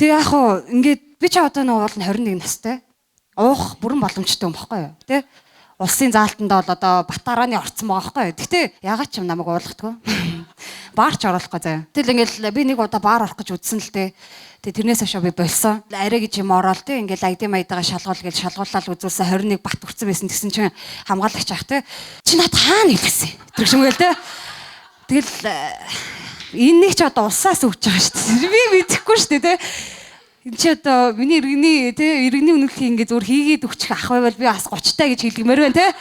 Тэгээ яг хуу ингээд би ч одоо нэг уул нь 21 настай. Уух бүрэн боломжтой юм баггүй юу? Тэ? Улсын заалтанд бол одоо Батарааны орцсон байгаа байхгүй юу? Гэтэ ягаад ч юм намайг уулгахгүй. Баарч оруулахгүй заяа. Тэгэл ингээл би нэг удаа баар орох гэж үзсэн л дээ. Тэгээ тэрнээс хойш би болсон. Арай гэж юм ороод тэ ингээл айди майдагаа шалгуул гэж шалгуулаад үзүүлсэн 21 бат өгцөн байсан гэсэн чинь хамгаалагч ах тэ. Чи над хаана хэлсэн? Тэр шимгээл тэ. Тэгэл энэ нэг ч одоо улсаас өгч байгаа шүү дээ. Би мэдэхгүй шүү дээ тэ. Энд чи одоо миний иргэний тэ иргэний үнэлгийг ингээд зур хийгээд өгчих ах байвал би бас 30 таа гэж хэлгэмээр байна тэ.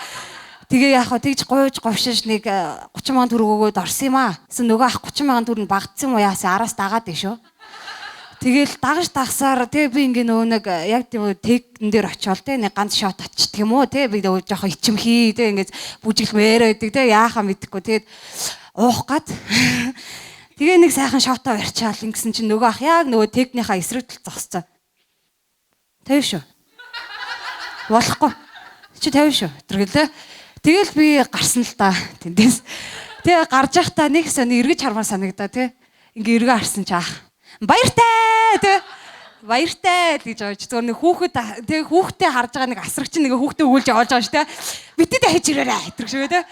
Тэгээ яах вэ тэгж гойж говшиж нэг 30 мянган төгрөг өгөөд орсон юм аа. Гэсэн нөгөө ах 30 мянган төгрөг багдсан юм уу яасан араас дагаад дээ шүү. Тэгэл дагаж дагсаар тэ би ингээ нөгөө нэг яг тийм техн дээр очиод тэ нэг ганц шот оччих юм уу тэ би жоохон ичимхий тэ ингээд бүжиглмээр байдаг тэ яахаа мэдэхгүй тэгээд уух гад тэгээ нэг сайхан шотоо барьчаал ингэсэн чинь нөгөө ах яг нөгөө технийхаа эсрэг тал зогсцоо. 50 шүү. Болохгүй. Чи 50 шүү. Тэргэлээ. Тэгэл би гарсан л та тэндээс. Тэгээ гарч явахдаа нэг сони эргэж хармаар санагдаа тий. Ингээ эргэж харсан чи ах. Баяртай тий. Баяртай гэж оож зөв нэг хүүхэд тэгээ хүүхдээ харж байгаа нэг асрагч нэг хүүхдээ өгүүлж явуулж байгаа ш тий. Битээ хайж ирээрээ тэр шиг тий.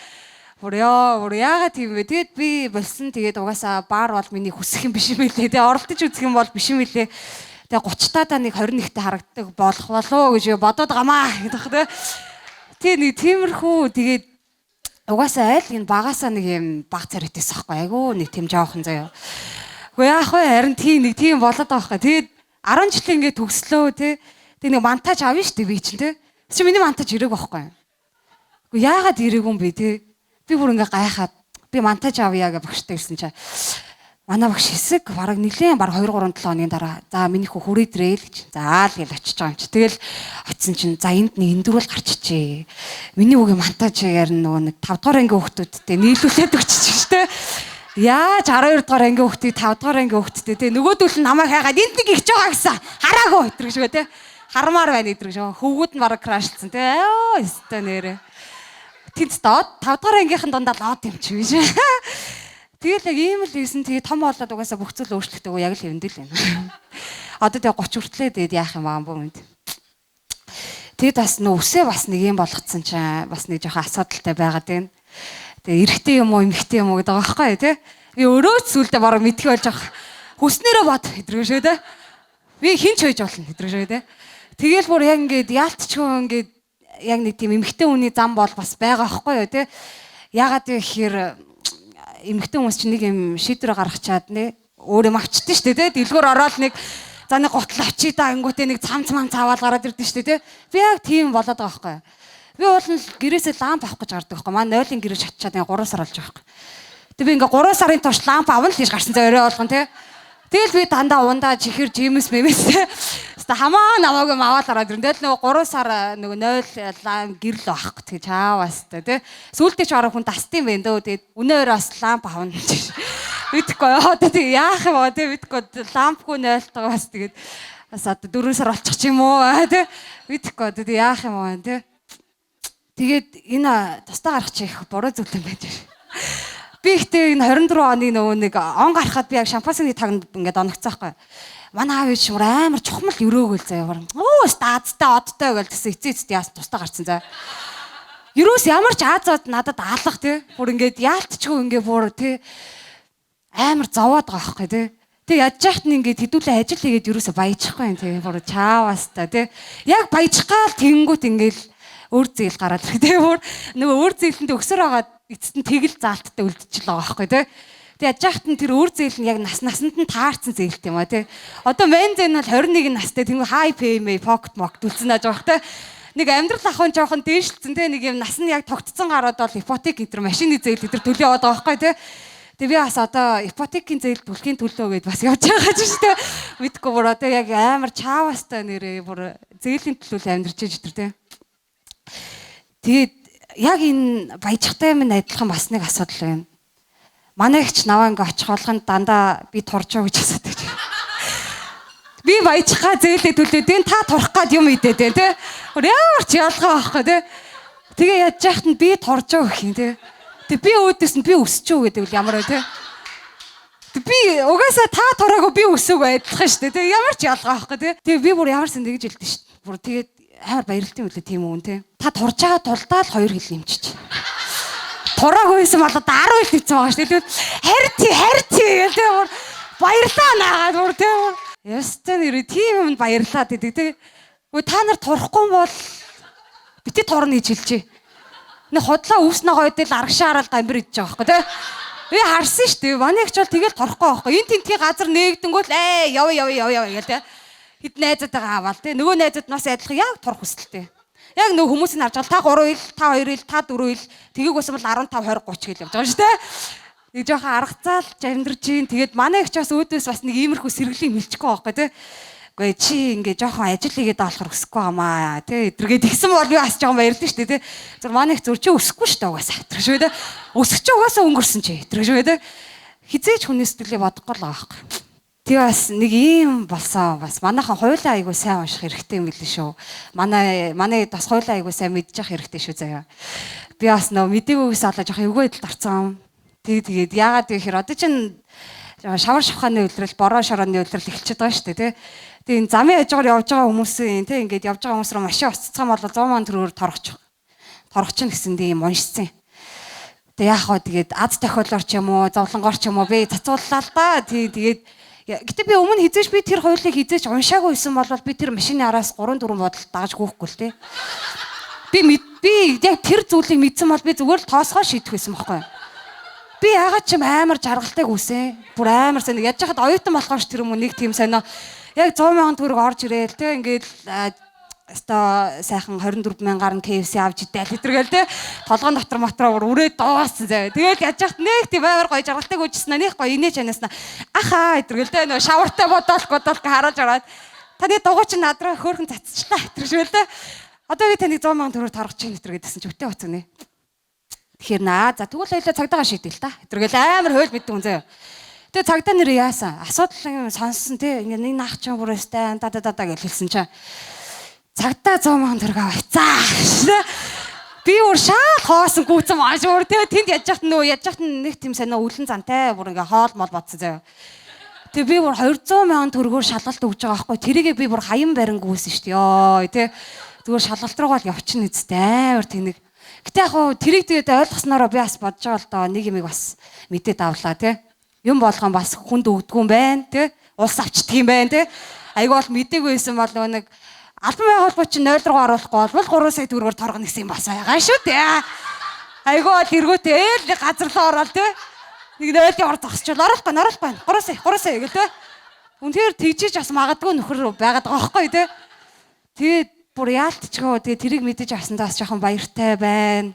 Бүр яагаад тийм вэ? Тэгэд би болсон тэгээд угаасаа баар бол миний хүсэх юм биш юм лээ. Тэгээ оролдож үзэх юм бол биш юм лээ. Тэгээ 30 таадаа нэг 21-т харагддаг болох болоо гэж бодоод гамаа гэдэг тий. Тэг нэг тиймэрхүү тэгээд угаасаа аль энэ багасаа нэг юм баг царайтэйс ахгүй айгу нэг тийм жоохон заяа. Уу яах вэ харин тийм болоод байгаа байхгүй. Тэгээд 10 жил ингээд төгслөө тий. Тэг нэг монтаж авна шүү дээ би чинь тий. Чи миний монтаж ирээг байхгүй. Уу яагаад ирээг юм бэ тий. Би бүр ингээ гайхаад би монтаж авъя гэж багштай ирсэн чаа. Манай багш хэсэг бараг нэлээд баг 2 3 7 хоногийн дараа за миний хүү хүрээдрээ л гэж. За л гэж очиж байгаа юм чи. Тэгэл очисон чинь за энд нэг эндүрүүл гарчичээ. Миний үгийн монтаж ярина нөгөө нэг 5 дугаар ангийн хүүхдүүдтэй нийлүүлээд өгчих штэ. Яаж 12 дугаар ангийн хүүхдийг 5 дугаар ангийн хүүхдтэй те нөгөөдөл нь намайг хайгаад энд нэг ихж байгаа гэсэн хараагүй өдрөг шүү те. Хармаар байна өдрөг шүү. Хөвгүүд нь бараг крашлцсан те. Оо өстой нэрэ. Тэд доод 5 дугаар ангийнхан дундаа лоод юм чи биш. Тэгэл яг ийм л ийсэн тэгээ том болоод угаасаа бүх зүйл өөрчлөгдөв яг л юм дэл байна. Одоо тэгээ 30 хүртлээ тэгээд яах юм аа бөөнд. Тэгэд бас нөөсөө бас нэг юм болгоцсон чинь бас нэг жоохон асуудалтай байгаад байна. Тэгээ эрэгтэй юм уу эмэгтэй юм уу гэдэг байгаа байхгүй тий. Би өөрөө ч сүулдэ бараг мэдхий болж байгаа. Хүснээрээ бод хэдрэг шүү дээ. Би хинч хойж болно хэдрэг шүү дээ. Тэгэл бүр яг ингээд яалтчгүй ингээд яг нэг тийм эмэгтэй хүний зам бол бас байгаа байхгүй юу тий. Ягаад гэхээр эмэгтэй хүмүүс чинь нэг юм шийдвэр гаргачаад нэ өөр юм авчдээ шүү дээ тий. Дэлгүүр ороод нэг за нэг гутал очие да ангүүтээ нэг цамц цаавал гараад ирдэ шүү дээ тий. Би яг тийм болоод байгаа байхгүй юу. Би уул нь гэрээсээ ламп авах гэж гардаг байхгүй. Манай 0-ын гэрээ шатчаад ингээ 3 сар болж байгаа байхгүй. Тэг би ингээ 3 сарын турш ламп авна л гэж гарсан зэ өрөө болгон тий. Тэгэл би дандаа ундаа чихэр жимс мэмэс тий. Хаста хамаа намаагүй аваад ороод ирэн. Тэгэл нөгөө 3 сар нөгөө 0 ламп гэрэл авах гэж чааваас тий. Сүүлдээ ч ороо хүн дастын бэ дөө. Тэгээд өнөөр бас ламп авна гэж. Мэдхгүй одоо тий яах юм бэ тий мэдхгүй лампгүй 0-тойгоо бас тэгээд бас одоо 4 сар болчих ч юм уу тий. Мэдхгүй одоо тий яах юм бэ тий. Тэгээд энэ тустаа гарах чих буруу зүйл юм байж. Би ихтэй энэ 24 оны нөгөө нэг он гарахад би яг шампансны тагнд ингээд оногцсон байхгүй. Манай аав ээж амар чухмал өрөөгөл заяа. Оо стаацтай одтой гэл гэсэн эцээцтэй яас тустаа гарцсан заа. Юурээс ямар ч аазаад надад аалах тий. Бүр ингээд яалтчгүй ингээд бүр тий амар зовоод байгаа байхгүй тий. Тэг ядж яхад нь ингээд хэдүүлээ ажил хийгээд юурээс баяжихгүй юм тий. Бүр чааваста тий. Яг баяжгаал тэнгүүт ингээд өөр зээл гараад ирэх тий. Бүр нөгөө өөр зээлэнд өксөр байгаа эцэст нь тэгэл заалттай үлдчихэл байгаа байхгүй тий. Тэг ядж яхад нь тэр өөр зээл нь яг насанд нь таарсан зээлт юм а тий. Одоо мен зэн бол 21 настай тэнгүү хай пэм покет мокт үлдсэн ааж байгаа тий. Нэг амьдрал ахын жоохон дээшлсэн тий. Нэг юм нас нь яг тогтцсон гараад бол ипотек энэ төр машины зээл энэ төр төлөө яваад байгаа байхгүй тий. Тэг би бас одоо ипотекийн зээл бүлгийн төлөө гээд бас явж байгаа ч шүү дээ. Мэдгүй бүр одоо яг амар чаавастай нэрээ бүр зээлийн төлөө амьдарч иж тэр тий. Тэгээд яг энэ баяжхтай минь адилхан бас нэг асуудал байна. Манай ихч наваа ингээ очих болгонд дандаа би турж оо гэж асуудаг. Би баяжхаа зээлээ төлөөд энэ та турах гад юм идээд байна тий. Ямар ч ялгаа байхгүй тий. Тэгээ ядж яхад нь би турж оо гэх юм тий. Тэг би өөдөөс нь би өсч оо гэдэг үл ямар вэ тий. Би угаасаа та тураагүй би өсөг байдлах шүү дээ. Тэгээ ямар ч ялгаа байхгүй тий. Тэгээ би бүр ямарсан тэгж хэлдэг шүү дээ. Бүр тэгээд амар баярлалтай үлээ тийм үү тий. Та турж байгаа тулдаа л 2 хил нэмчиж. Тураагүйсэн бол одоо 10 хил нэмсэн байгаа шүү дээ. Харти гэл тий бүр баярлаа наагаад бүр тий. Ястай нэр тийм юмд баярлаад идэг тий. Өө та нар турахгүй бол бити турна гэж хэлжээ. Нэг хотлоо өвснө гойдэл аргашаарал гамбир идэж байгаа байхгүй тий. Би харсан шүү дээ. Манайч бол тэгэл торхгүй байхгүй. Энд тентгийн газар нээгдэнгүүт яв гэл тий. Хэд найзуудаа аваал тий. Нөгөө найзууд нас адилхан яг турах хүсэлтэй. Яг нөгөө хүмүүсийг харж байгаа та 3 хил, та 2 хил, та 4 хил тгийг бас бол 15 20 30 хил явж байгаа шүү дээ. Нэг жоохон аргацаал жамдэрж ийн. Тэгээд манайч бас өөдөөс бас нэг иймэрхүү сэргэлийн мэлчихгүй байхгүй тий. Гүй чи ингээ жоохон ажил хийгээд болохоор өсөхгүй хамаа тий эдэргээд тэгсэн бол би бас жоохон баярлсан шүү дээ тий зөв манайх зүр чи өсөхгүй шүү дээ угаасаа тэр шүү дээ өсөх чи угаасаа өнгөрсөн чи тэр шүү дээ хизээч хүний сэтгэлээ бодохгүй л байгаа байхгүй тий бас нэг ийм болсон бас манайхан хойлоо айгуу сайн унших хэрэгтэй юм билээ шүү манай бас хойлоо айгуу сайн мэдчих хэрэгтэй шүү заяа би бас нөө мдэггүйгээс олоо жоохон эвгүй байдалд орсон тэгээд яагаад гэхээр одоо чин шавар шавхааны үйлрэл бороо шорооны үйлрэл эхэлчихэж байгаа шүү дээ тий тийм замын хажуугаар явж байгаа хүмүүсийн тийм ингээд явж байгаа хүмүүс рүү машин оццсан бол 100 мянган төгрөгөөр торгочихно гэсэн тийм уншсан. Тэгээ яах вэ тэгээд ад тохиолоор ч юм уу зовлонгоор ч юм уу би цацууллаа л да. Тэгээд гэтээ би өмнө хизээш би тэр хоёулыг хизээч уншаагүй байсан бол би тэр машины араас 3 4 бодол дагаж гүйхгүй л тий. Би яг тэр зүйлийг мэдсэн бол би зүгээр л тоосгоо шийдэх байсан байхгүй юу? Би ягаад ч юм амар жаргалтайг үсэн. Бүр амар сайн яаж яхад оюутан болохоор ч тэр юм уу нэг тийм сонио яг 100 мянган төгрөг орж ирээл те ингээд өстой сайхан 24 мянгаар нь KFC авч идээл хэдэргээл те толгойн дотор мотороо үрээд дууссан заяа. Тэгээд яаж яхад нэг тийм амар гоё жаргалтайг үжсэн нэг гоё инээж анаасна ахаа хэдэргээл те нөө шавартай бодоолох харуулж ороод таны дугуй чинь над руу хөөрхөн цацчлаа хэдэршвэл те одоо би таныг 100 мянган төгрөг торгож чинь хэдэр гэдсэн чи өтөө оцгонэ. Тэгэхээр за тэгвэл хоёлаа цагдаагаа шийдэл та. Хэдэргээл амар хөл мэддэг хүн заяа. Тэгээ цагдаа нэр яасан? Асуудал юм сонссон тий. Ингээ нэг наах ч бүрээстэй да гэж хэлсэн чинь. Цагдаа 100 мянган төгрөг авцаа. Би өөр шаал хоосон гүцэн маш өөр тий. Тэнд яаж яхад нэг тийм сонио үлэн зантай бүр ингээ хоол мол бодсон заяа. Тэгээ би бүр 200 мянган төгрөгөөр шалгалт өгж байгаа байхгүй. Тэрийгээ би бүр хаян барин гүйсэн шүү дээ. Йоо тий. Зүгээр шалгалт руугаа л явчихна үстэй амар тэнэг. Гэтэ яг хоо тэрийг тэгээд ойлгоснороо би бас бодож байгаа л доо нэг юм бас мэдээд авлаа тий. Юм болгон бас хүнд өгдөг юм байна тий. Улс авчдаг юм байна тий. Айгу бол мэдээгүй байсан бол нэг албан байгууллагч чинь 0 руу оруулахгүй бол 3 сая төгрөгөөр торгоно гэсэн юм бас байгаа шүү дээ. Айгу бол эргүүтэй ээл нэг газар руу ороод тий. Нэг 0-ийн ор зогсчвал оруулахгүй 3 сая гэл тий. Үнэхээр тэгжиж бас магадгүй нөхөр байгаад байгаа байхгүй тий. Тэгээд бүр яалтчгаа тэгээ тэрийг мэдэж авсандаас жоохон баяртай байна.